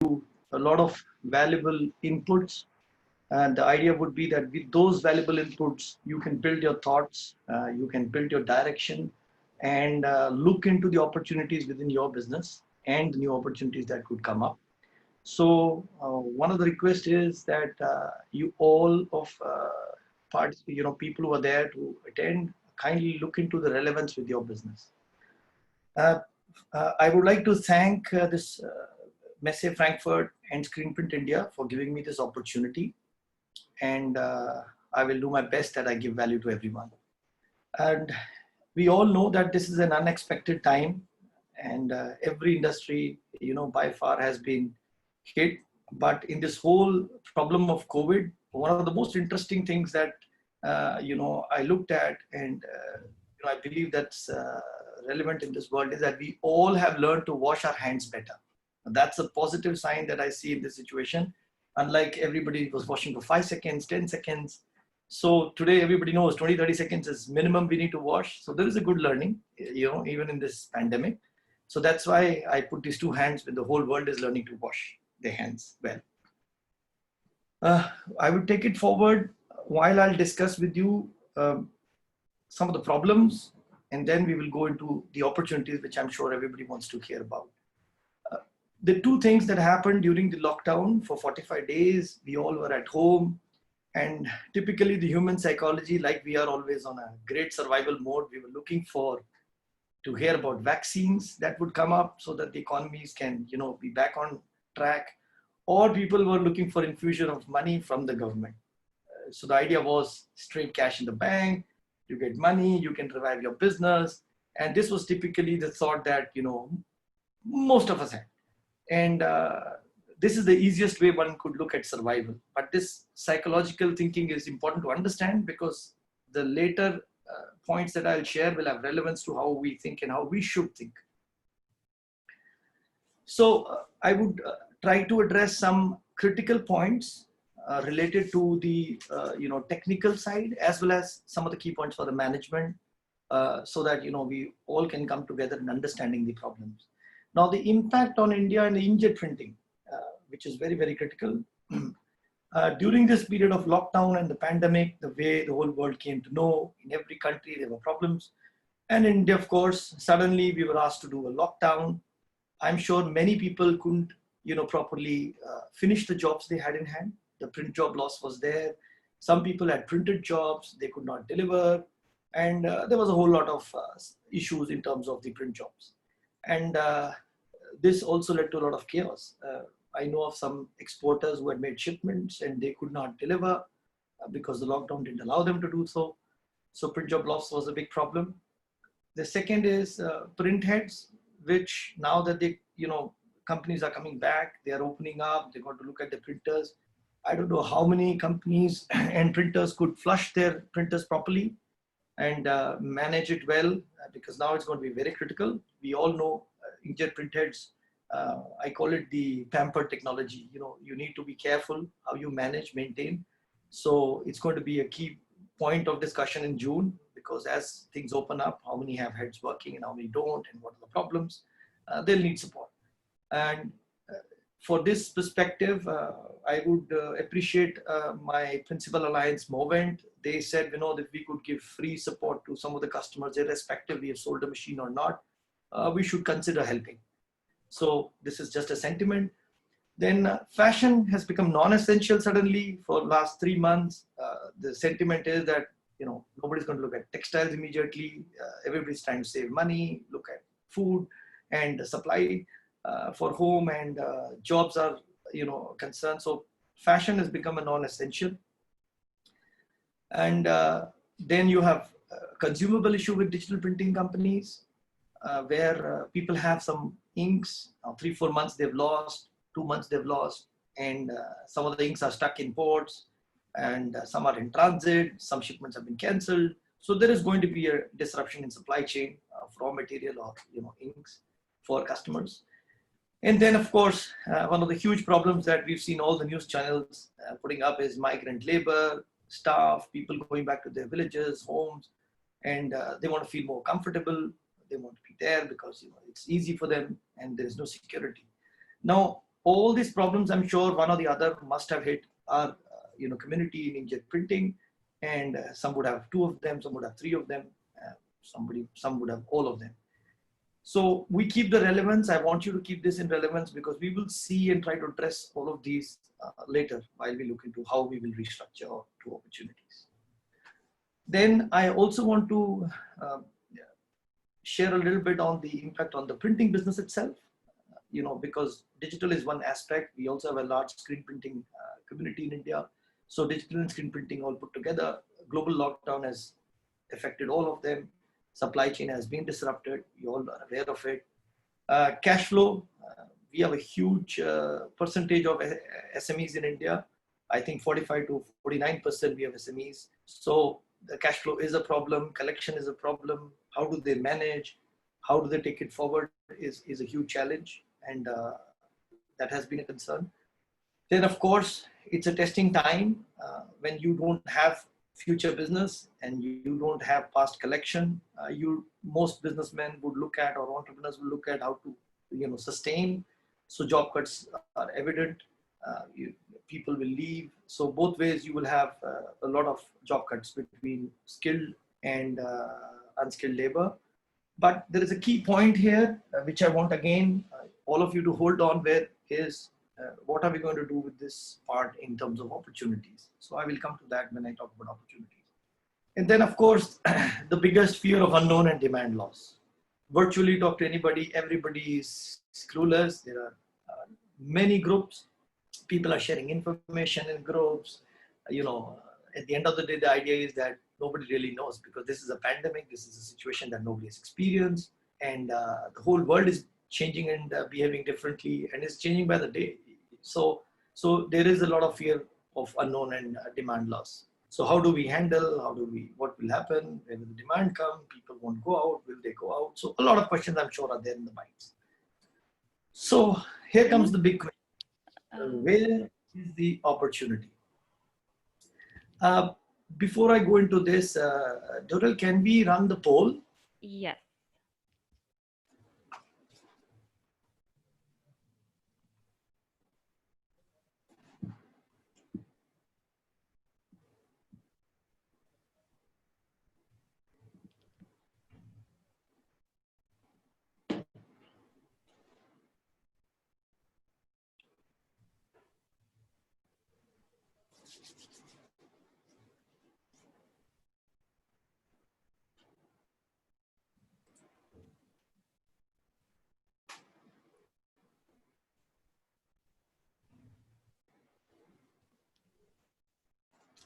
a lot of valuable inputs. And the idea would be that with those valuable inputs, you can build your thoughts, you can build your direction, and look into the opportunities within your business and the new opportunities that could come up. So one of the requests is that you all of people who are there to attend, kindly look into the relevance with your business. Uh, I would like to thank this Messe Frankfurt and Screenprint India for giving me this opportunity, and I will do my best that I give value to everyone. And we all know that this is an unexpected time, and every industry, by far has been hit. But in this whole problem of COVID, one of the most interesting things that I looked at, and I believe that's relevant in this world, is that we all have learned to wash our hands better. That's a positive sign that I see in this situation. Unlike everybody was washing for 5 seconds, 10 seconds. So today everybody knows 20, 30 seconds is minimum we need to wash. So there is a good learning, even in this pandemic. So that's why I put these two hands when the whole world is learning to wash their hands well. I would take it forward while I'll discuss with you some of the problems, and then we will go into the opportunities, which I'm sure everybody wants to hear about. The two things that happened during the lockdown for 45 days, we all were at home, and typically the human psychology, like we are always on a great survival mode, we were looking for to hear about vaccines that would come up so that the economies can, be back on track, or people were looking for infusion of money from the government. So the idea was straight cash in the bank, you get money, you can revive your business. And this was typically the thought that, most of us had. And this is the easiest way one could look at survival. But this psychological thinking is important to understand, because the later points that I'll share will have relevance to how we think and how we should think. So I would try to address some critical points related to the technical side, as well as some of the key points for the management, so that we all can come together in understanding the problems. Now, the impact on India and the inkjet printing, which is very, very critical. During this period of lockdown and the pandemic, the way the whole world came to know, in every country there were problems. And in India, of course, suddenly we were asked to do a lockdown. I'm sure many people couldn't, properly finish the jobs they had in hand. The print job loss was there. Some people had printed jobs, they could not deliver. And there was a whole lot of issues in terms of the print jobs. And this also led to a lot of chaos. I know of some exporters who had made shipments and they could not deliver because the lockdown didn't allow them to do so. So print job loss was a big problem. The second is print heads, which now that they, companies are coming back, they are opening up, they're going to look at the printers. I don't know how many companies and printers could flush their printers properly and manage it well, because now it's going to be very critical. We all know inkjet print heads, I call it the pampered technology. You need to be careful how you manage, maintain. So it's going to be a key point of discussion in June, because as things open up, how many have heads working and how many don't, and what are the problems, they'll need support. And for this perspective, I would appreciate my Principal Alliance Movement. They said, if we could give free support to some of the customers, irrespective we have sold a machine or not, we should consider helping. So this is just a sentiment. Then fashion has become non-essential suddenly for the last 3 months. The sentiment is that, nobody's going to look at textiles immediately. Everybody's trying to save money, look at food and supply for home, and jobs are, concerned. So fashion has become a non-essential. And then you have consumable issue with digital printing companies, where people have some inks, 3-4 months they've lost, 2 months they've lost, and some of the inks are stuck in ports, and some are in transit, some shipments have been cancelled. So there is going to be a disruption in supply chain of raw material or inks for customers. And then, of course, one of the huge problems that we've seen all the news channels putting up is migrant labor, staff, people going back to their villages, homes, and they want to feel more comfortable. They want to be there because it's easy for them and there is no security. Now, all these problems, I'm sure one or the other must have hit our community in inkjet printing, and some would have 2 of them, some would have 3 of them, some would have all of them. So we keep the relevance. I want you to keep this in relevance, because we will see and try to address all of these later while we look into how we will restructure to opportunities. Then I also want to share a little bit on the impact on the printing business itself, because digital is one aspect. We also have a large screen printing community in India. So digital and screen printing all put together. Global lockdown has affected all of them. Supply chain has been disrupted. You all are aware of it. Cash flow, we have a huge percentage of SMEs in India. I think 45 to 49% we have SMEs. So the cash flow is a problem. Collection is a problem. How do they manage? How do they take it forward is a huge challenge. And that has been a concern. Then, of course, it's a testing time when you don't have future business and you don't have past collection. Most businessmen would look at, or entrepreneurs will look at, how to sustain. So job cuts are evident. People will leave. So both ways you will have a lot of job cuts between skilled and unskilled labor. But there is a key point here, which I want again all of you to hold on with, is what are we going to do with this part in terms of opportunities? So I will come to that when I talk about opportunities. And then, of course, the biggest fear of unknown and demand loss. Virtually talk to anybody, everybody is clueless. There are many groups. People are sharing information in groups. At the end of the day, the idea is that nobody really knows, because this is a pandemic. This is a situation that nobody has experienced. And the whole world is changing and behaving differently, and it's changing by the day. So there is a lot of fear of unknown and demand loss. So how do we handle, what will happen? When will the demand come? People won't go out, will they go out? So a lot of questions, I'm sure, are there in the minds. So here comes the big question. Where is the opportunity? Before I go into this, Dorel, can we run the poll? Yes.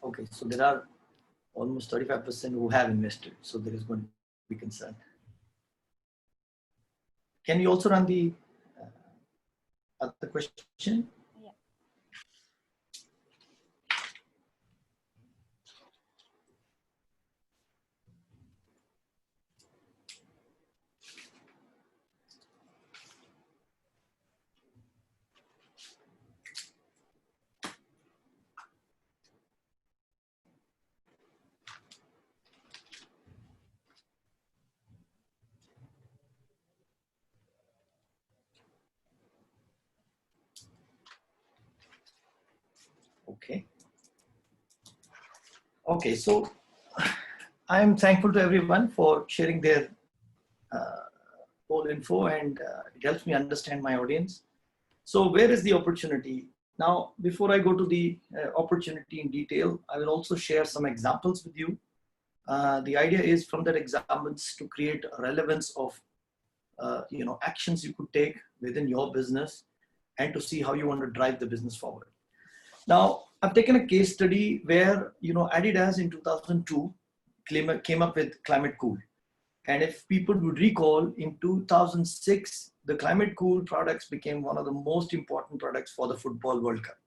Okay, so there are almost 35% who have invested. So there is going to be concern. Can you also run the other question? Yeah. Okay, so I'm thankful to everyone for sharing their whole info, and it helps me understand my audience. So where is the opportunity? Now, before I go to the opportunity in detail, I will also share some examples with you. The idea is from that examples to create a relevance of actions you could take within your business, and to see how you want to drive the business forward. Now, I've taken a case study where Adidas in 2002 came up with Climate Cool. And if people would recall, in 2006, the Climate Cool products became one of the most important products for the Football World Cup.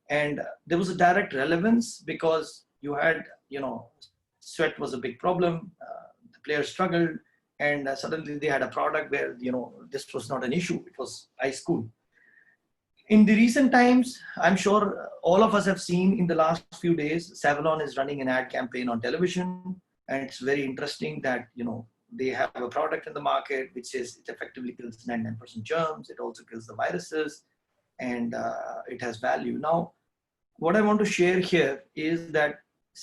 And there was a direct relevance, because you had, sweat was a big problem. The players struggled, and suddenly they had a product where, this was not an issue. It was ice cool. In the recent times, I'm sure all of us have seen in the last few days, Savlon is running an ad campaign on television. And it's very interesting that, they have a product in the market which says it effectively kills 99% germs. It also kills the viruses. and it has value. Now, what I want to share here is that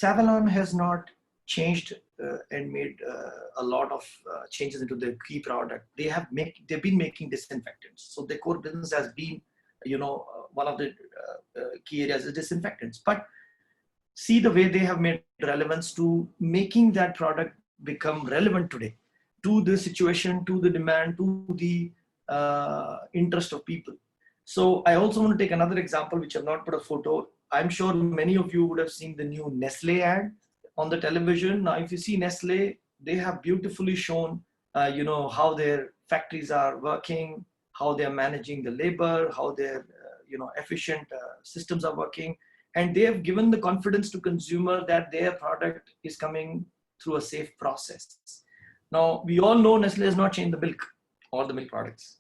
Savalon has not changed and made a lot of changes into their key product. They've been making disinfectants. So their core business has been, one of the key areas is disinfectants. But see the way they have made relevance to making that product become relevant today to the situation, to the demand, to the interest of people. So I also want to take another example, which I've not put a photo. I'm sure many of you would have seen the new Nestle ad on the television. Now, if you see Nestle, they have beautifully shown, how their factories are working, how they're managing the labor, how their, efficient systems are working. And they have given the confidence to consumer that their product is coming through a safe process. Now, we all know Nestle has not changed the milk or the milk products,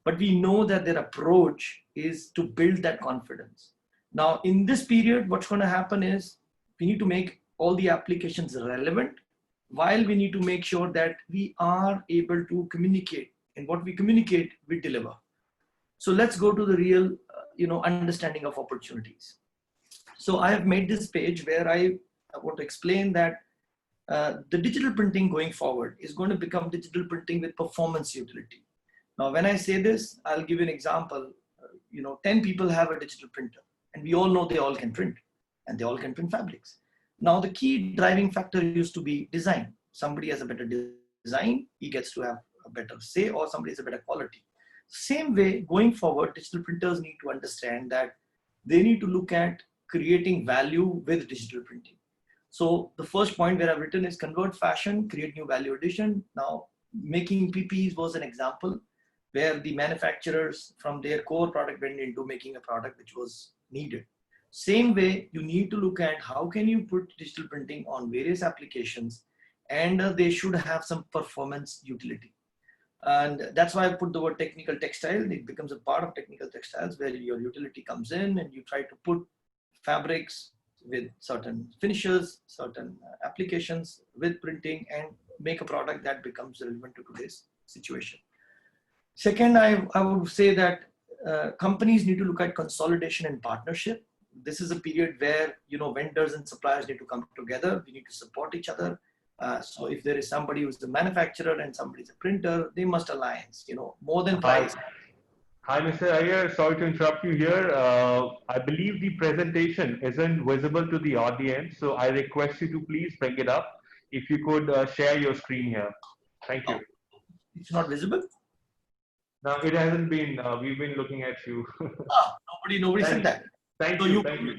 but we know that their approach is to build that confidence. Now, in this period, what's going to happen is we need to make all the applications relevant, while we need to make sure that we are able to communicate, and what we communicate, we deliver. So let's go to the real, understanding of opportunities. So I have made this page where I want to explain that the digital printing going forward is going to become digital printing with performance utility. Now, when I say this, I'll give you an example. 10 people have a digital printer, and we all know they all can print, and they all can print fabrics. Now, the key driving factor used to be design. Somebody has a better design, he gets to have a better say, or somebody has a better quality. Same way, going forward, digital printers need to understand that they need to look at creating value with digital printing. So the first point where I've written is convert fashion, create new value addition. Now, making PPEs was an example where the manufacturers from their core product went into making a product which was needed. Same way, you need to look at how can you put digital printing on various applications, and they should have some performance utility. And that's why I put the word technical textile. It becomes a part of technical textiles where your utility comes in and you try to put fabrics with certain finishes, certain applications with printing, and make a product that becomes relevant to today's situation. Second, I would say that companies need to look at consolidation and partnership. This is a period where vendors and suppliers need to come together. We need to support each other. So if there is somebody who's the manufacturer and somebody is a printer, they must alliance. More than price. Hi, Mr. Iyer. Sorry to interrupt you here. I believe the presentation isn't visible to the audience, so I request you to please bring it up. If you could share your screen here. Thank you. It's not visible? No, it hasn't been. We've been looking at you. Nobody said that. Thank you. Thank you.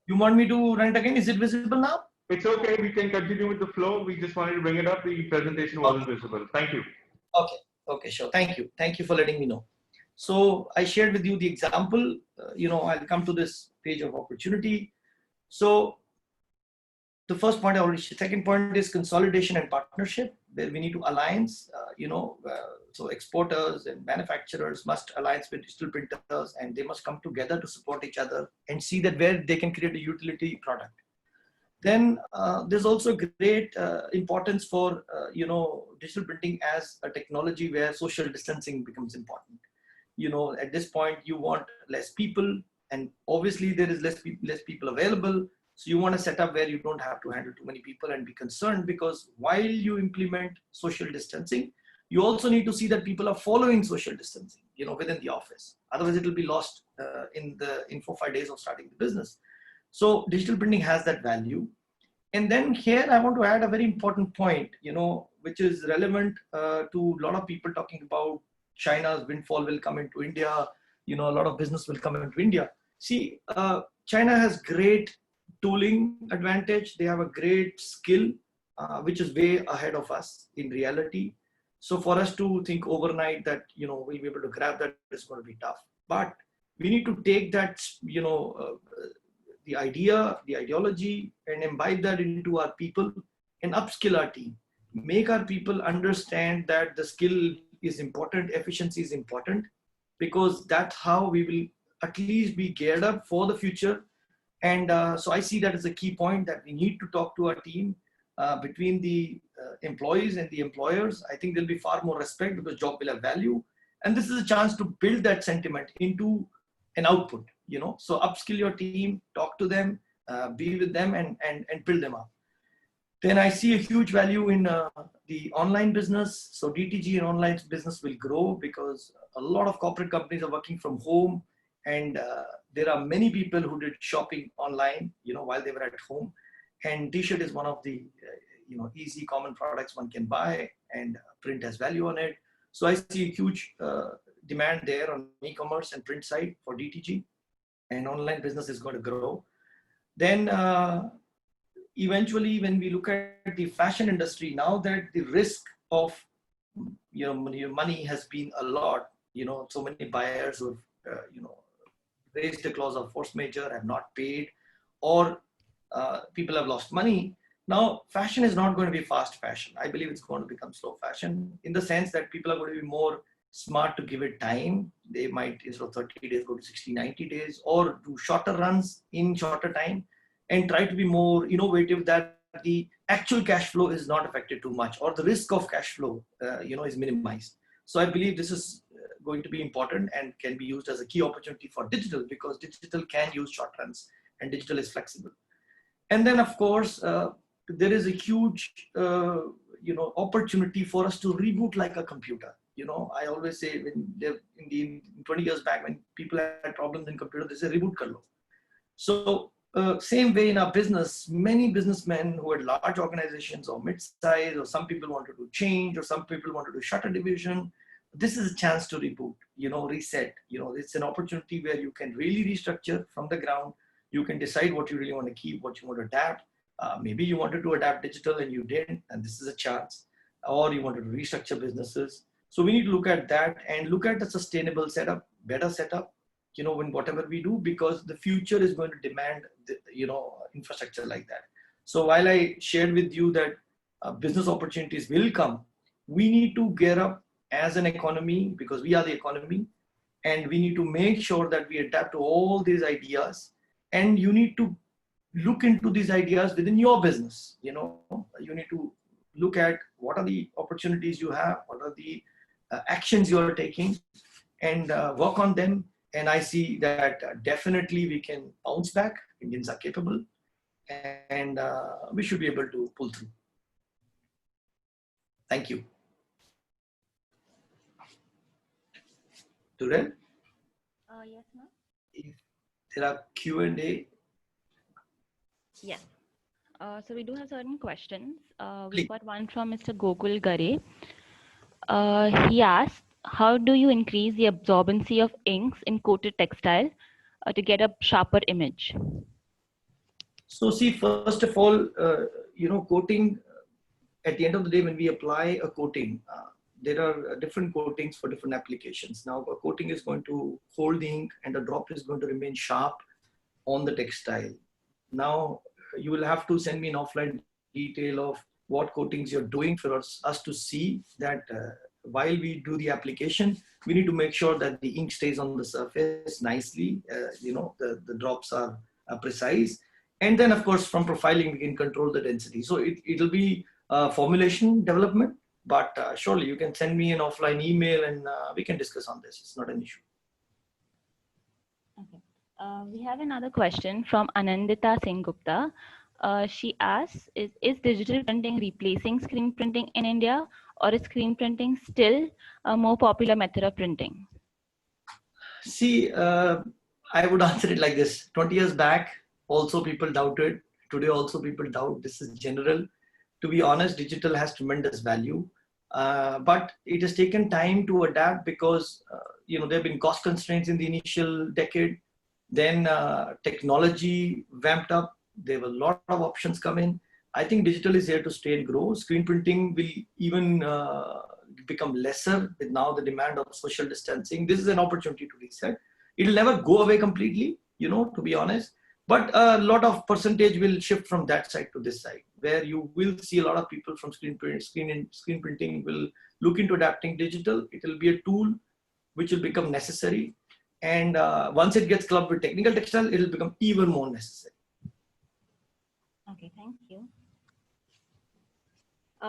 You want me to run it again? Is it visible now? It's okay. We can continue with the flow. We just wanted to bring it up. The presentation wasn't visible. Thank you. Okay, sure. Thank you. Thank you for letting me know. So I shared with you the example. I'll come to this page of opportunity. So the first point I already shared. Second point is consolidation and partnership, where we need to alliance. So exporters and manufacturers must alliance with digital printers, and they must come together to support each other and see that where they can create a utility product. Then there's also great importance for digital printing as a technology where social distancing becomes important. At this point you want less people, and obviously there is less people available. So you want to set up where you don't have to handle too many people and be concerned, because while you implement social distancing, you also need to see that people are following social distancing, within the office. Otherwise, it will be lost in 4-5 days of starting the business. So digital printing has that value. And then here I want to add a very important point, which is relevant to a lot of people talking about China's windfall will come into India. A lot of business will come into India. See, China has great tooling advantage. They have a great skill, which is way ahead of us in reality. So for us to think overnight that, we'll be able to grab that is going to be tough. But we need to take that, the idea, the ideology, and imbibe that into our people and upskill our team. Make our people understand that the skill is important, efficiency is important, because that's how we will at least be geared up for the future. And so I see that as a key point, that we need to talk to our team between the employees and the employers. I think there'll be far more respect because job will have value. And this is a chance to build that sentiment into an output, you know. So upskill your team, talk to them, be with them, and build them up. Then I see a huge value in the online business. So DTG and online business will grow because a lot of corporate companies are working from home, and there are many people who did shopping online, you know, while they were at home. And T-shirt is one of the you know, easy common products one can buy, and print has value on it. So I see a huge demand there on e-commerce and print side for DTG, and online business is going to grow. Then eventually, when we look at the fashion industry, now that the risk of, you know, your money has been a lot, you know, so many buyers who have you know, raised the clause of force majeure, have not paid, or people have lost money. Now fashion is not going to be fast fashion. I believe it's going to become slow fashion, in the sense that people are going to be more smart to give it time. They might, instead of 30 days, go to 60, 90 days, or do shorter runs in shorter time, and try to be more innovative, that the actual cash flow is not affected too much, or the risk of cash flow you know, is minimized. So I believe this is going to be important and can be used as a key opportunity for digital, because digital can use short runs and digital is flexible. And then of course there is a huge you know, opportunity for us to reboot like a computer. You know, I always say, when in 20 years back, when people had problems in computer, they say reboot kar lo. So same way in our business, many businessmen who had large organizations or mid-size, or some people wanted to change, or some people wanted to shut a division. This is a chance to reboot, you know, reset. You know, it's an opportunity where you can really restructure from the ground. You can decide what you really want to keep, what you want to adapt. Maybe you wanted to adapt digital and you didn't, and this is a chance. Or you wanted to restructure businesses. So we need to look at that and look at a sustainable setup, better setup, you know, in whatever we do, because the future is going to demand the, you know, infrastructure like that. So while I shared with you that business opportunities will come, we need to gear up as an economy, because we are the economy, and we need to make sure that we adapt to all these ideas. And you need to look into these ideas within your business. You know, you need to look at what are the opportunities you have, what are the actions you are taking, and work on them. And I see that definitely we can bounce back. Indians are capable, and we should be able to pull through. Thank you. Turel? Yes, ma'am. If there are Q&A. Yes. So we do have certain questions. Please. We've got one from Mr. Gokul Gare. He asked, how do you increase the absorbency of inks in coated textile to get a sharper image? So see, first of all, you know, coating, at the end of the day, when we apply a coating, there are different coatings for different applications. Now, a coating is going to hold the ink, and the drop is going to remain sharp on the textile. Now, you will have to send me an offline detail of what coatings you're doing for us to see that while we do the application, we need to make sure that the ink stays on the surface nicely. You know, the drops are precise. And then, of course, from profiling, we can control the density. So it'll be formulation development, but surely you can send me an offline email and we can discuss on this. It's not an issue. Okay. We have another question from Anandita Singh Gupta. She asks, is digital printing replacing screen printing in India, or is screen printing still a more popular method of printing? See, I would answer it like this. 20 years back, also people doubted. Today also people doubt. This is general. To be honest, digital has tremendous value. But it has taken time to adapt, because you know, there have been cost constraints in the initial decade. Then technology vamped up. There were a lot of options come in. I think digital is here to stay and grow. Screen printing will even become lesser with now the demand of social distancing. This is an opportunity to reset. It'll never go away completely, you know, to be honest. But a lot of percentage will shift from that side to this side, where you will see a lot of people from screen printing will look into adapting digital. It will be a tool which will become necessary. And once it gets clubbed with technical textile, it will become even more necessary. Okay, thank you.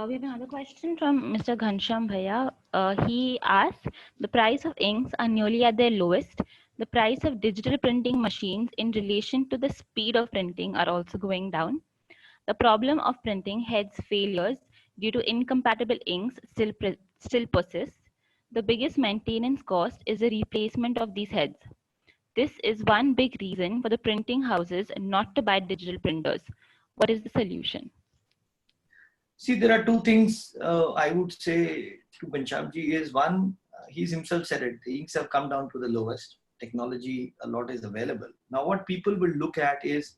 We have another question from Mr. Ghansham Bhaiya. He asks, the price of inks are nearly at their lowest. The price of digital printing machines in relation to the speed of printing are also going down. The problem of printing heads failures due to incompatible inks still persists. The biggest maintenance cost is the replacement of these heads. This is one big reason for the printing houses not to buy digital printers. What is the solution? See, there are two things I would say to Panchabji is one, he's himself said it, the inks have come down to the lowest. Technology, a lot is available. Now, what people will look at is,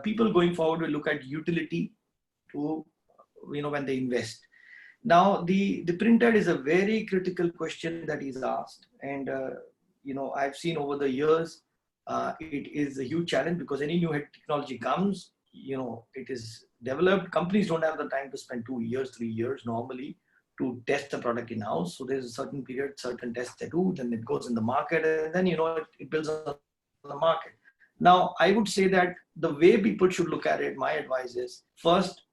people going forward will look at utility to, when they invest. Now, the printed is a very critical question that is asked. And, I've seen over the years, it is a huge challenge because any new technology comes, it is developed. Companies don't have the time to spend 2 years, 3 years normally to test the product in house. So there's a certain period, certain tests they do, then it goes in the market, and then, it builds on the market. Now, I would say that the way people should look at it, my advice is first,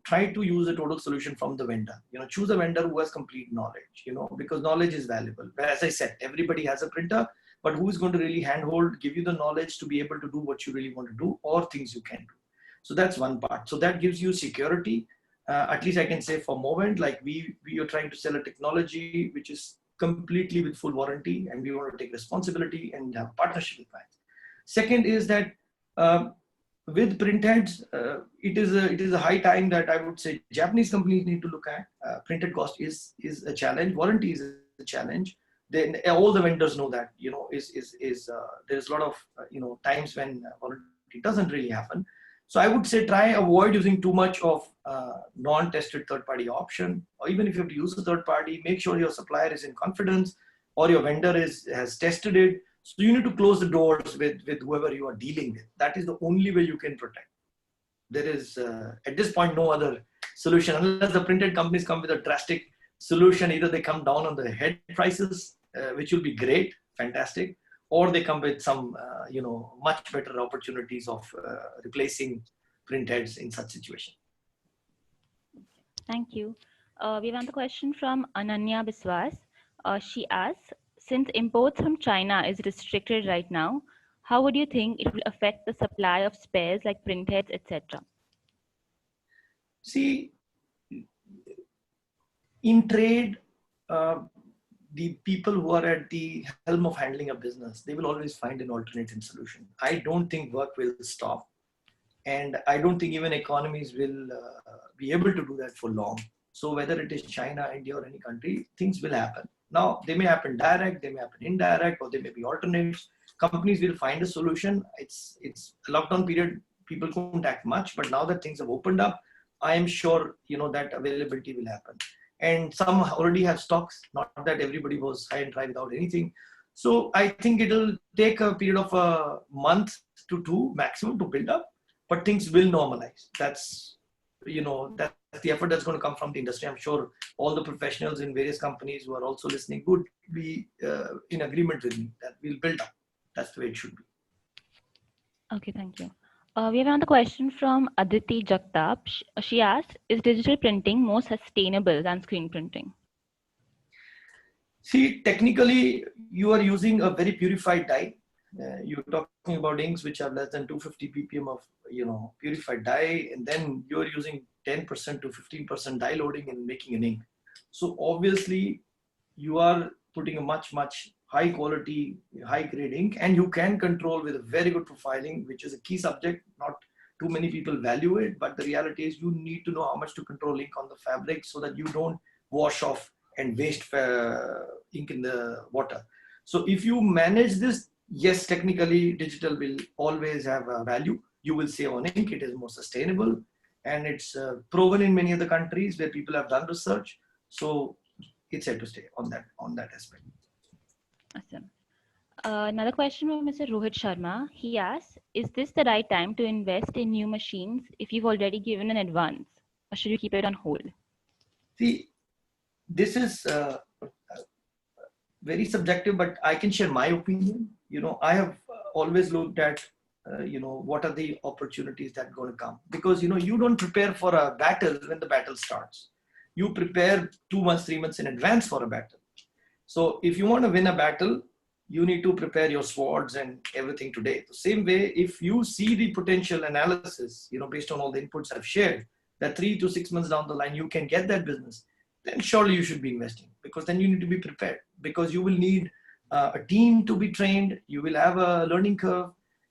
try to use a total solution from the vendor. Choose a vendor who has complete knowledge, because knowledge is valuable. As I said, everybody has a printer, but who is going to really handhold, give you the knowledge to be able to do what you really want to do or things you can do. So that's one part. So that gives you security. At least I can say for Movent, like we are trying to sell a technology which is completely with full warranty, and we want to take responsibility and have partnership with clients. Second is that with printheads, it is a high time that I would say Japanese companies need to look at. Printed cost is a challenge. Warranty is a challenge. Then all the vendors know that there's a lot of times when warranty doesn't really happen. So I would say try avoid using too much of non-tested third-party option, or even if you have to use a third party, make sure your supplier is in confidence or your vendor has tested it. So you need to close the doors with whoever you are dealing with. That is the only way you can protect. There is at this point no other solution unless the printed companies come with a drastic solution. Either they come down on the head prices, which will be great, fantastic, or they come with some, much better opportunities of replacing printheads in such situation. Thank you. We have another question from Ananya Biswas. She asks, since imports from China is restricted right now, how would you think it will affect the supply of spares like printheads, etc.? See, in trade, the people who are at the helm of handling a business, they will always find an alternative solution. I don't think work will stop. And I don't think even economies will be able to do that for long. So whether it is China, India, or any country, things will happen. Now, they may happen direct, they may happen indirect, or they may be alternatives. Companies will find a solution. It's a lockdown period, people couldn't act much, but now that things have opened up, I am sure, that availability will happen. And some already have stocks, not that everybody was high and dry without anything. So I think it'll take a period of a month to 2 maximum to build up, but things will normalize. That's the effort that's going to come from the industry. I'm sure all the professionals in various companies who are also listening would be in agreement with me that we'll build up. That's the way it should be. Okay, thank you. We have another question from Aditi Jagtap. She asks, is digital printing more sustainable than screen printing? See, technically, you are using a very purified dye. You're talking about inks which have less than 250 ppm of purified dye, and then you're using 10% to 15% dye loading and making an ink. So obviously, you are putting a much high quality, high grade ink, and you can control with a very good profiling, which is a key subject. Not too many people value it, but the reality is you need to know how much to control ink on the fabric so that you don't wash off and waste ink in the water. So if you manage this, yes, technically digital will always have a value. You will save on ink, it is more sustainable, and it's proven in many other countries where people have done research. So it's here to stay on that aspect. Awesome. Another question from Mr. Rohit Sharma. He asks, is this the right time to invest in new machines if you've already given an advance, or should you keep it on hold? See, this is very subjective, but I can share my opinion. I have always looked at, what are the opportunities that are going to come, because, you don't prepare for a battle when the battle starts. You prepare 2 months, 3 months in advance for a battle. So if you want to win a battle, you need to prepare your swords and everything today. The same way, if you see the potential analysis, based on all the inputs I've shared, that 3 to 6 months down the line, you can get that business, then surely you should be investing, because then you need to be prepared, because you will need a team to be trained, you will have a learning curve,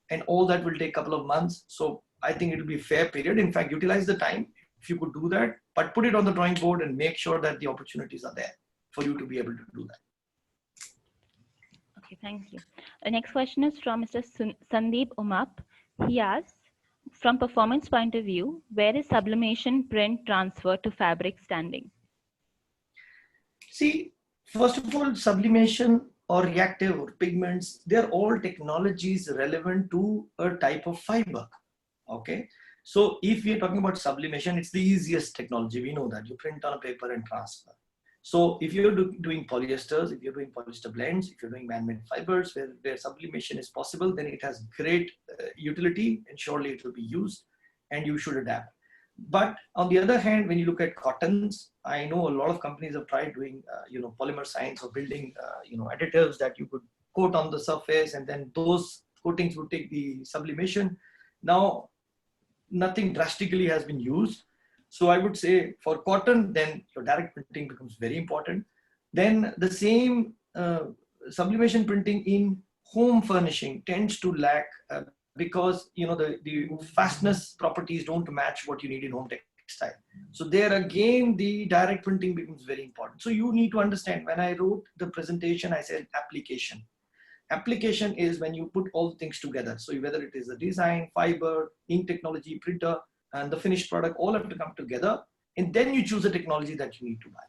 and all that will take a couple of months. So I think it will be a fair period. In fact, utilize the time if you could do that, but put it on the drawing board and make sure that the opportunities are there for you to be able to do that. Okay, thank you. The next question is from Mr. Sandeep Umap. He asks, from performance point of view, where is sublimation print transfer to fabric standing? See, first of all, sublimation or reactive or pigments, they're all technologies relevant to a type of fiber. Okay. So if we are talking about sublimation, it's the easiest technology. We know that you print on a paper and transfer. So if you're doing polyesters, if you're doing polyester blends, if you're doing man-made fibers where sublimation is possible, then it has great utility, and surely it will be used, and you should adapt. But on the other hand, when you look at cottons, I know a lot of companies have tried doing, polymer science or building, additives that you could coat on the surface, and then those coatings would take the sublimation. Now, nothing drastically has been used. So I would say for cotton, then your direct printing becomes very important. Then the same sublimation printing in home furnishing tends to lack because the fastness properties don't match what you need in home textile. So there again, the direct printing becomes very important. So you need to understand, when I wrote the presentation, I said application. Application is when you put all things together. So whether it is a design, fiber, ink technology, printer, and the finished product, all have to come together, and then you choose a technology that you need to buy.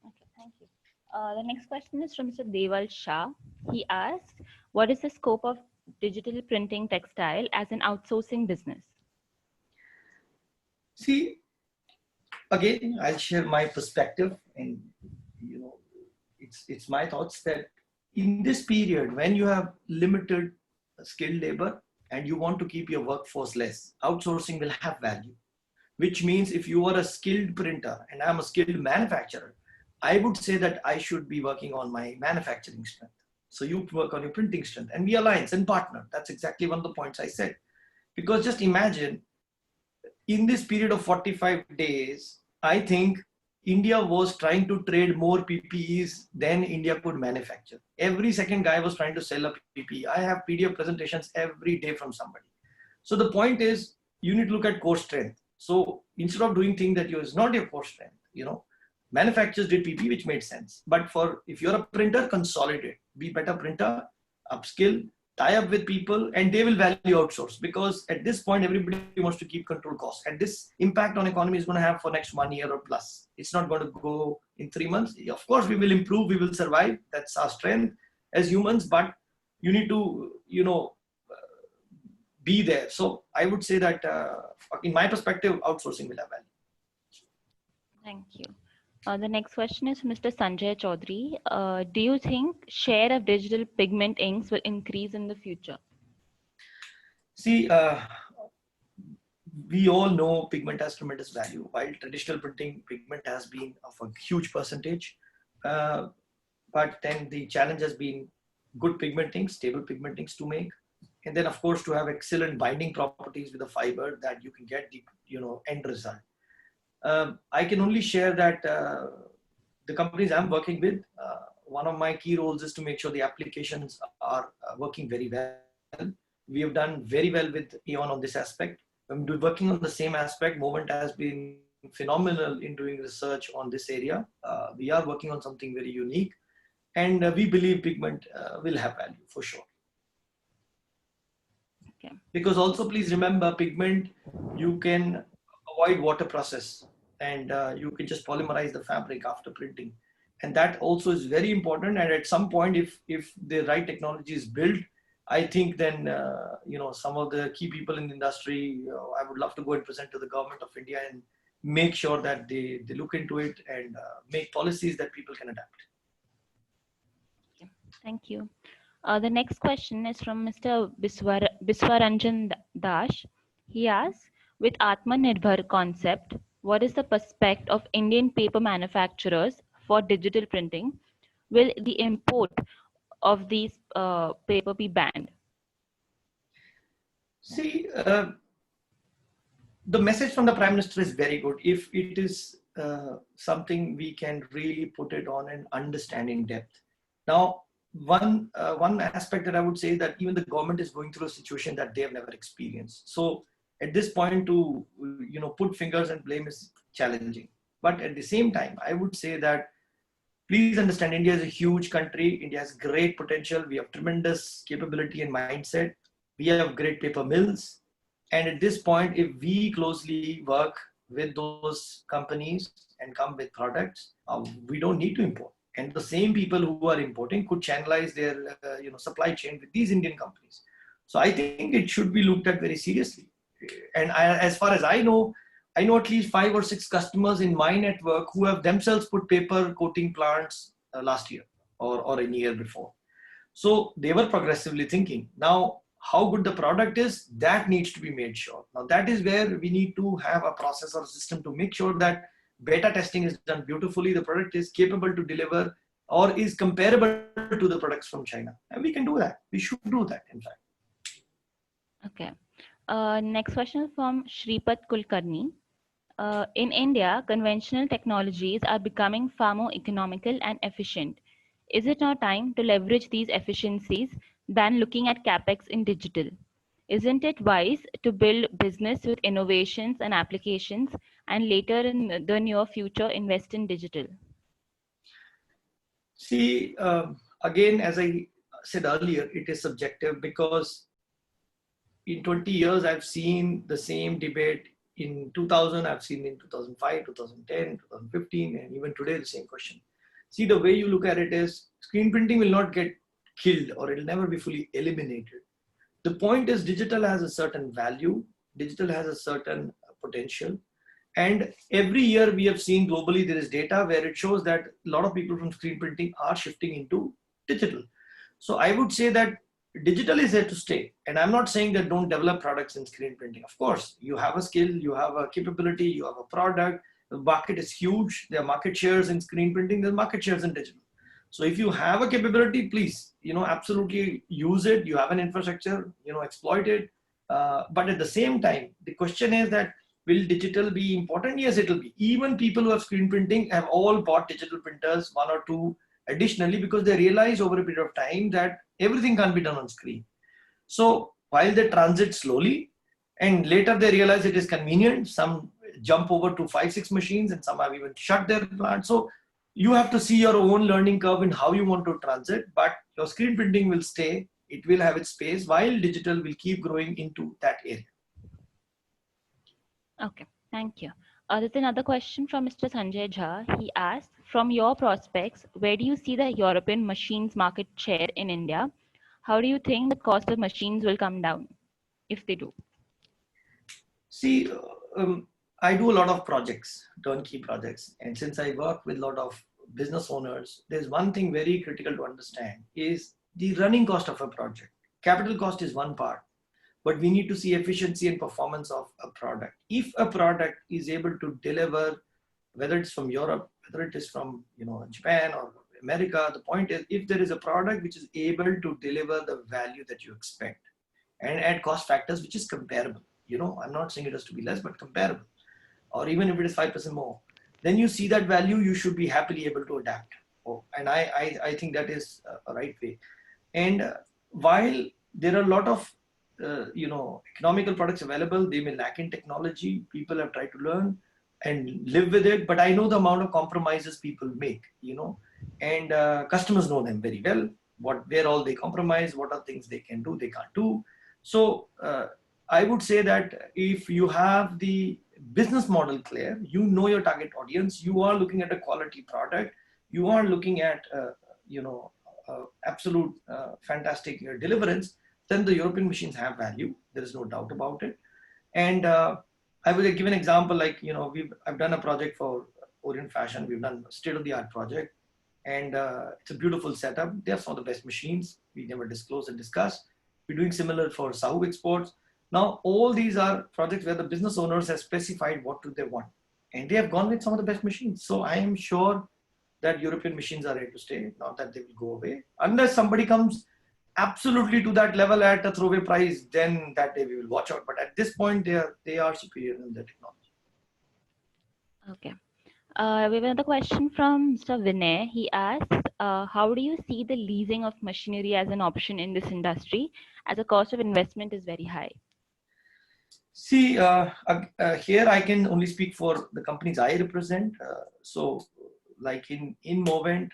Okay, thank you. The next question is from Mr. Deval Shah. He asks, what is the scope of digital printing textile as an outsourcing business? See, again, I'll share my perspective, and it's my thoughts that in this period, when you have limited skilled labor and you want to keep your workforce less, outsourcing will have value. Which means if you are a skilled printer and I'm a skilled manufacturer, I would say that I should be working on my manufacturing strength. So you work on your printing strength, and we align and partner. That's exactly one of the points I said. Because just imagine, in this period of 45 days, I think India was trying to trade more PPEs than India could manufacture. Every second guy was trying to sell a PPE. I have PDF presentations every day from somebody. So the point is, you need to look at core strength. So instead of doing things that is not your core strength, manufacturers did PPE, which made sense. But if you're a printer, consolidate. Be better printer, upskill, tie up with people, and they will value outsource, because at this point everybody wants to keep control costs, and this impact on economy is going to have for next 1 year or plus. It's not going to go in 3 months. Of course we will improve, we will survive, that's our strength as humans, but you need to be there. So I would say that in my perspective, outsourcing will have value. Thank you. The next question is Mr. Sanjay Chaudhary. Do you think share of digital pigment inks will increase in the future? See, we all know pigment has tremendous value, while traditional printing pigment has been of a huge percentage. But then the challenge has been good pigment inks, stable pigment inks to make. And then of course to have excellent binding properties with the fiber that you can get the end result. I can only share that the companies I'm working with, one of my key roles is to make sure the applications are working very well. We have done very well with Eon on this aspect. When we're working on the same aspect, Movement has been phenomenal in doing research on this area. We are working on something very unique, and we believe pigment will have value for sure. Okay. Because also please remember, pigment, you can avoid water process, and you can just polymerize the fabric after printing, and that also is very important. And at some point, if the right technology is built, I think then some of the key people in the industry, I would love to go and present to the government of India and make sure that they look into it and make policies that people can adapt. Okay. Thank you. The next question is from Mr. Biswaranjan Dash. He asks, with Atmanirbhar concept, what is the prospect of Indian paper manufacturers for digital printing? Will the import of these paper be banned? See, the message from the Prime Minister is very good. If it is something we can really put it on and understand in depth. Now, one aspect that I would say that even the government is going through a situation that they have never experienced. So at this point, to put fingers and blame is challenging. But at the same time, I would say that please understand, India is a huge country. India has great potential. We have tremendous capability and mindset. We have great paper mills. And at this point, if we closely work with those companies and come with products, we don't need to import. And the same people who are importing could channelize their supply chain with these Indian companies. So I think it should be looked at very seriously. And as far as I know at least 5 or 6 customers in my network who have themselves put paper coating plants last year or a year before. So they were progressively thinking. Now, how good the product is, that needs to be made sure. Now, that is where we need to have a process or system to make sure that beta testing is done beautifully, the product is capable to deliver or is comparable to the products from China. And we can do that. We should do that, in fact. Okay. Next question from Shripat Kulkarni. In India, conventional technologies are becoming far more economical and efficient. Is it now time to leverage these efficiencies than looking at capex in digital? Isn't it wise to build business with innovations and applications and later in the near future invest in digital? See, again, as I said earlier, it is subjective because in 20 years, I've seen the same debate. In 2000, I've seen in 2005, 2010, 2015, and even today, the same question. See, the way you look at it is screen printing will not get killed or it'll never be fully eliminated. The point is digital has a certain value, digital has a certain potential. And every year we have seen globally, there is data where it shows that a lot of people from screen printing are shifting into digital. So I would say that digital is here to stay. And I'm not saying that don't develop products in screen printing. Of course, you have a skill, you have a capability, you have a product. The market is huge. There are market shares in screen printing, there's market shares in digital. So if you have a capability, please, absolutely use it. You have an infrastructure, exploit it. But at the same time, the question is that will digital be important? Yes, it will be. Even people who have screen printing have all bought digital printers, 1 or 2 additionally, because they realize over a period of time that everything can't be done on screen. So while they transit slowly and later they realize it is convenient, some jump over to 5, 6 machines and some have even shut their plant. So you have to see your own learning curve in how you want to transit, but your screen printing will stay. It will have its space while digital will keep growing into that area. Okay, thank you. There's another question from Mr. Sanjay Jha. He asked, from your prospects, where do you see the European machines market share in India? How do you think the cost of machines will come down, if they do? See, I do a lot of projects, turnkey projects. And since I work with a lot of business owners, there's one thing very critical to understand is the running cost of a project. Capital cost is one part, but we need to see efficiency and performance of a product. If a product is able to deliver, whether it's from Europe, whether it is from Japan or America, the point is if there is a product which is able to deliver the value that you expect and at cost factors which is comparable, I'm not saying it has to be less, but comparable, or even if it is 5% more, then you see that value, you should be happily able to adapt. And I think that is a right way. And while there are a lot of economical products available, they may lack in technology. People have tried to learn and live with it, but I know the amount of compromises people make, and customers know them very well, where all they compromise, what are things they can do, they can't do. So I would say that if you have the business model clear, your target audience, you are looking at a quality product, you are looking at absolute fantastic deliverance, then the European machines have value. There is no doubt about it. And I will give an example, like, I've done a project for Orient Fashion. We've done a state-of-the-art project, and it's a beautiful setup. They have some of the best machines. We never disclose and discuss. We're doing similar for Sahu exports. Now, all these are projects where the business owners have specified what do they want, and they have gone with some of the best machines. So I am sure that European machines are here to stay, not that they will go away. Unless somebody comes absolutely to that level at a throwaway price, then that day we will watch out. But at this point, they are superior in the technology. Okay. We have another question from Mr. Vinay. He asks, how do you see the leasing of machinery as an option in this industry, as the cost of investment is very high? See, here I can only speak for the companies I represent. So, like in Movent,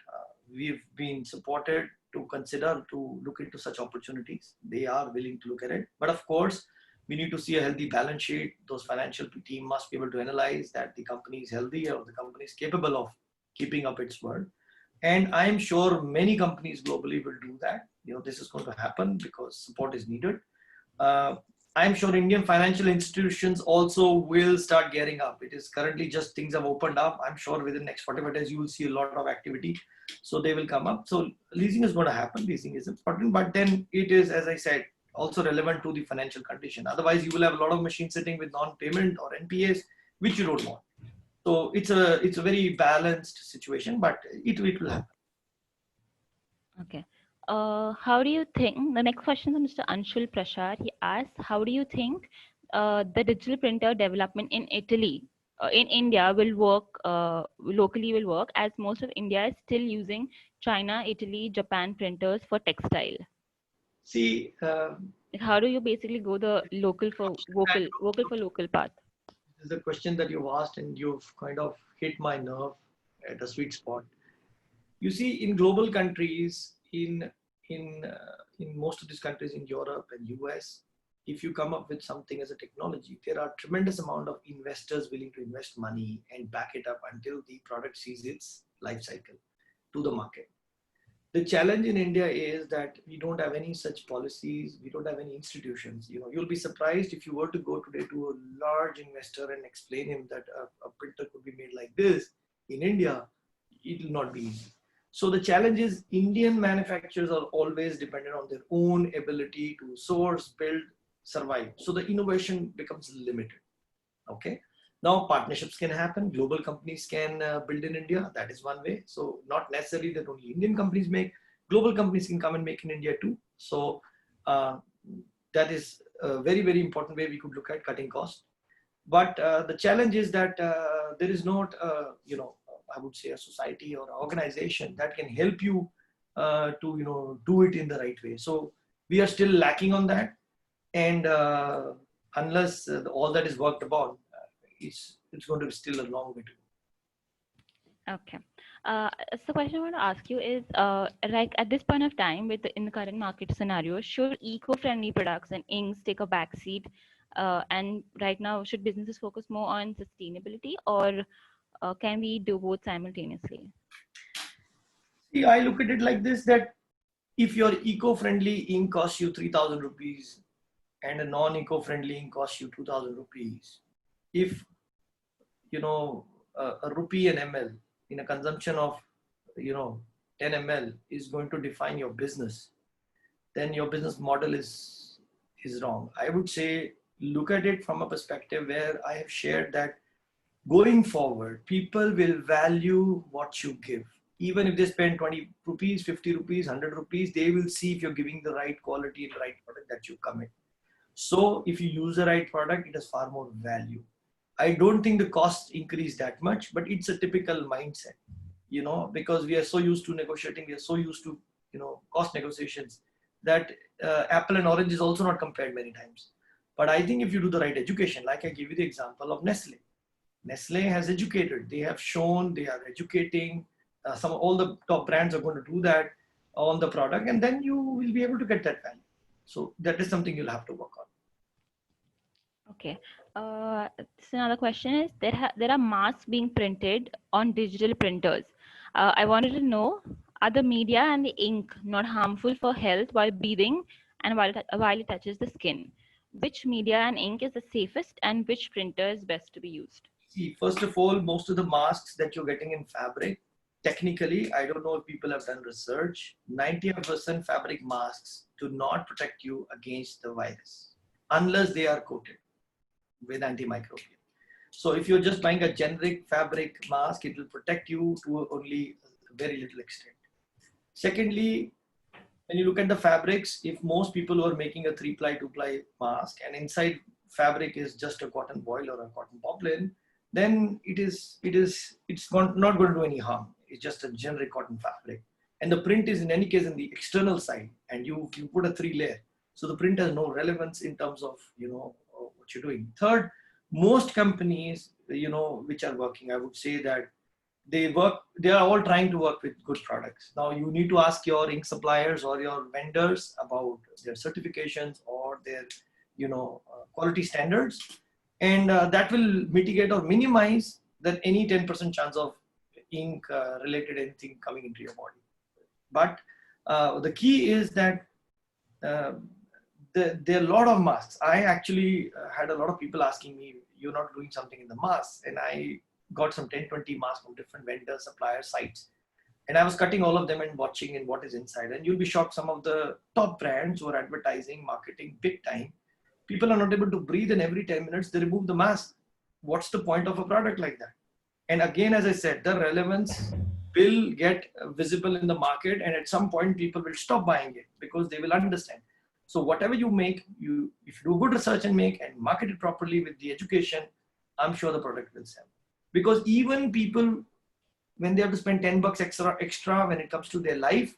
we've been supported to consider to look into such opportunities. They are willing to look at it, but of course, we need to see a healthy balance sheet. Those financial team must be able to analyze that the company is healthy or the company is capable of keeping up its word. And I'm sure many companies globally will do that. This is going to happen because support is needed. I'm sure Indian financial institutions also will start gearing up. It is currently just things have opened up. I'm sure within the next 45 days, you will see a lot of activity. So they will come up. So leasing is going to happen. Leasing is important, but then it is, as I said, also relevant to the financial condition. Otherwise, you will have a lot of machines sitting with non-payment or NPAs, which you don't want. So it's a very balanced situation, but it will happen. Okay. How do you think, the next question is Mr. Anshul Prashad. He asks, how do you think the digital printer development in Italy, in India will work, locally will work, as most of India is still using China, Italy, Japan printers for textile? See, how do you basically go the local for local path? this is a question that you've asked and you've kind of hit my nerve at a sweet spot. You see, in global countries, in most of these countries in Europe and US, if you come up with something as a technology, there are tremendous amount of investors willing to invest money and back it up until the product sees its life cycle to the market. The challenge in India is that we don't have any such policies. We don't have any institutions. You'll be surprised if you were to go today to a large investor and explain him that a printer could be made like this in India. It will not be easy. So the challenge is Indian manufacturers are always dependent on their own ability to source, build, survive. So the innovation becomes limited. Okay. Now partnerships can happen. Global companies can build in India. That is one way. So not necessarily that only Indian companies make. Global companies can come and make in India too. So that is a very, very important way we could look at cutting costs. But the challenge is that there is not, I would say a society or an organization that can help you to do it in the right way. So we are still lacking on that, and unless all that is worked upon, it's going to be still a long way to go. Okay. So the question I want to ask you is, like at this point of time, in the current market scenario, should eco-friendly products and inks take a backseat? And right now, should businesses focus more on sustainability, or can we do both simultaneously? See, I look at it like this, that if your eco-friendly ink costs you 3,000 rupees and a non-eco-friendly ink costs you 2,000 rupees, if a rupee an ml in a consumption of 10 ml is going to define your business, then your business model is wrong. I would say look at it from a perspective where I have shared that going forward, people will value what you give. Even if they spend 20 rupees, 50 rupees, 100 rupees, they will see if you're giving the right quality and the right product that you commit. So if you use the right product, it has far more value. I don't think the costs increase that much, but it's a typical mindset, because we are so used to negotiating, we are so used to, cost negotiations, that apple and orange is also not compared many times. But I think if you do the right education, like I gave you the example of Nestle. Nestle has educated, they have shown, they are educating, all the top brands are going to do that on the product, and then you will be able to get that value. So that is something you'll have to work on. Okay. So another question is, there are masks being printed on digital printers. I wanted to know, are the media and the ink not harmful for health while breathing and while it touches the skin? Which media and ink is the safest, and which printer is best to be used? See, first of all, most of the masks that you're getting in fabric, technically, I don't know if people have done research, 90% fabric masks do not protect you against the virus unless they are coated with antimicrobial. So if you're just buying a generic fabric mask, it will protect you to only very little extent. Secondly, when you look at the fabrics, if most people who are making a 3-ply, 2-ply mask and inside fabric is just a cotton voile or a cotton poplin, then it's not going to do any harm. It's just a generic cotton fabric. And the print is in any case in the external side, and you put a 3-layer. So the print has no relevance in terms of, what you're doing. Third, most companies, which are working, I would say that they are all trying to work with good products. Now you need to ask your ink suppliers or your vendors about their certifications or their, quality standards. And that will mitigate or minimize that any 10% chance of ink related anything coming into your body. But the key is that there are a lot of masks. I actually had a lot of people asking me, you're not doing something in the masks. And I got some 10-20 masks from different vendors, suppliers, sites. And I was cutting all of them and watching in what is inside. And you'll be shocked, some of the top brands who are advertising, marketing big time, people are not able to breathe, and every 10 minutes they remove the mask. What's the point of a product like that? And again, as I said, the relevance will get visible in the market, and at some point people will stop buying it because they will understand. So whatever you make, if you do good research and make and market it properly with the education, I'm sure the product will sell. Because even people, when they have to spend 10 bucks extra when it comes to their life,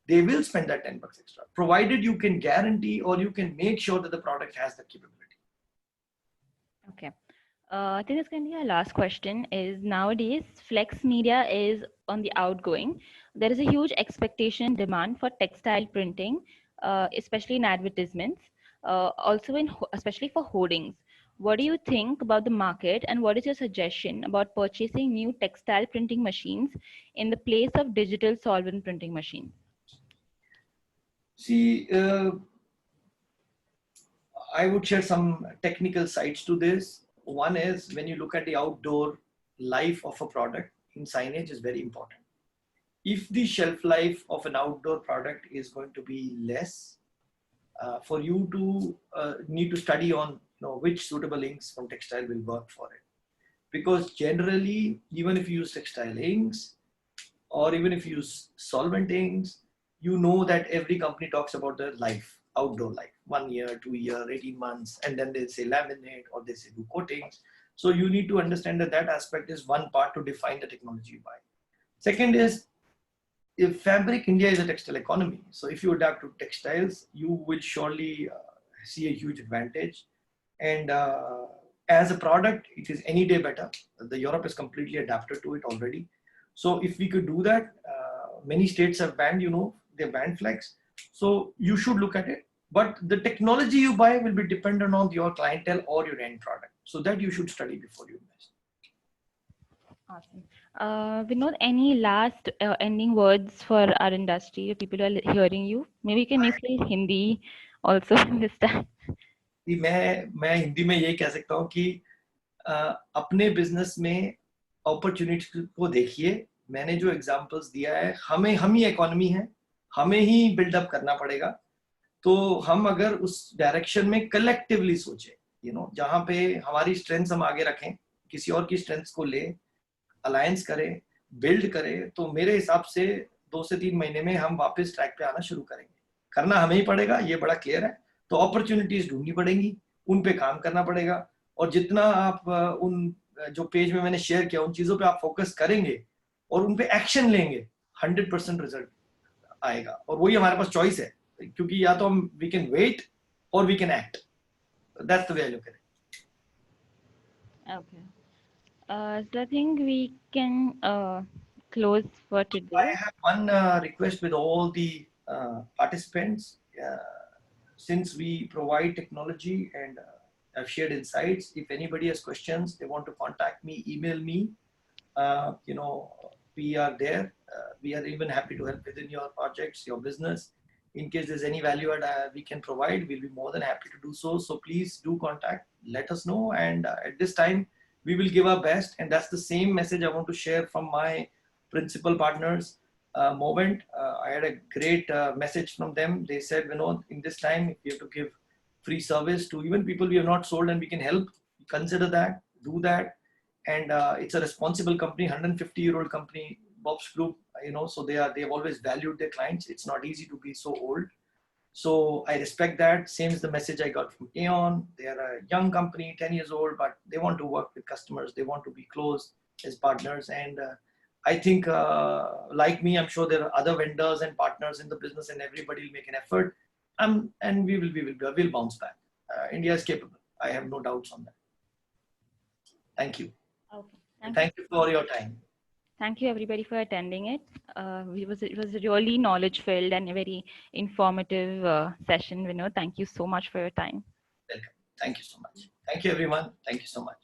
they will spend that 10 bucks extra, provided you can guarantee or you can make sure that the product has the capability. Okay. I think this can be our last question. Is nowadays flex media is on the outgoing. There is a huge expectation demand for textile printing, especially in advertisements, also especially for hoardings. What do you think about the market, and what is your suggestion about purchasing new textile printing machines in the place of digital solvent printing machines? See, I would share some technical sides to this. One is, when you look at the outdoor life of a product, in signage is very important. If the shelf life of an outdoor product is going to be less, for you to need to study on which suitable inks from textile will work for it. Because generally, even if you use textile inks or even if you use solvent inks, you know that every company talks about the life, outdoor life, 1 year, 2 year, 18 months, and then they say laminate or they say do coatings. So you need to understand that that aspect is one part to define the technology you buy. Second is, if fabric, India is a textile economy. So if you adapt to textiles, you will surely see a huge advantage. And as a product, it is any day better. The Europe is completely adapted to it already. So if we could do that, many states have banned, they banned flex. So you should look at it. But the technology you buy will be dependent on your clientele or your end product. So that you should study before you invest. Awesome. Vinod, any last ending words for our industry? People are hearing you. Maybe you can mix Hindi also this time. मैं हिंदी में यही कह सकता हूँ कि अपने business में opportunity को देखिए. मैंने जो एग्जांपल्स दिया है, हम ही इकोनॉमी है, हमें ही बिल्डअप करना पड़ेगा. तो हम अगर उस डायरेक्शन में कलेक्टिवली सोचे, जहाँ पे हमारी स्ट्रेंथ्स हम आगे रखें, किसी और की स्ट्रेंथ्स को ले, अलायंस करें, बिल्ड करें, तो मेरे हिसाब से 2 से 3 महीने में हम वापस ट्रैक पे आना शुरू करेंगे. करना हमें ही पड़ेगा, ये बड़ा क्लियर है. तो अपॉर्चुनिटीज ढूंढनी पड़ेंगी, उन पे काम करना पड़ेगा, और जितना आप उन जो पेज में मैंने शेयर किया उन चीजों पे आप फोकस करेंगे और उन पे एक्शन लेंगे, 100% रिजल्ट आएगा. और वही हमारे पास चॉइस है, क्योंकि या तो हम वी कैन वेट और we can act. That's the way I look at it. Okay. So I think we can close for today. I have one request with all the participants. Since we provide technology and I've shared insights, if anybody has questions, they want to contact me, email me. We are there. We are even happy to help within your projects, your business. In case there's any value add we can provide, we'll be more than happy to do so. So please do contact, let us know. And at this time, we will give our best. And that's the same message I want to share from my principal partners. Movement. I had a great message from them. They said, in this time, if you have to give free service to even people we have not sold and we can help, consider that, do that. And it's a responsible company, 150-year-old company, Bob's Group. So they've always valued their clients. It's not easy to be so old. So I respect that. Same is the message I got from Aeon. They are a young company, 10 years old, but they want to work with customers. They want to be close as partners. And I think, like me, I'm sure there are other vendors and partners in the business, and everybody will make an effort. And we'll bounce back. India is capable. I have no doubts on that. Thank you. Okay. Thank you for your time. Thank you everybody for attending it. It was a really knowledge filled and a very informative session, Vinod. Thank you so much for your time. Welcome. Thank you so much. Thank you, everyone. Thank you so much.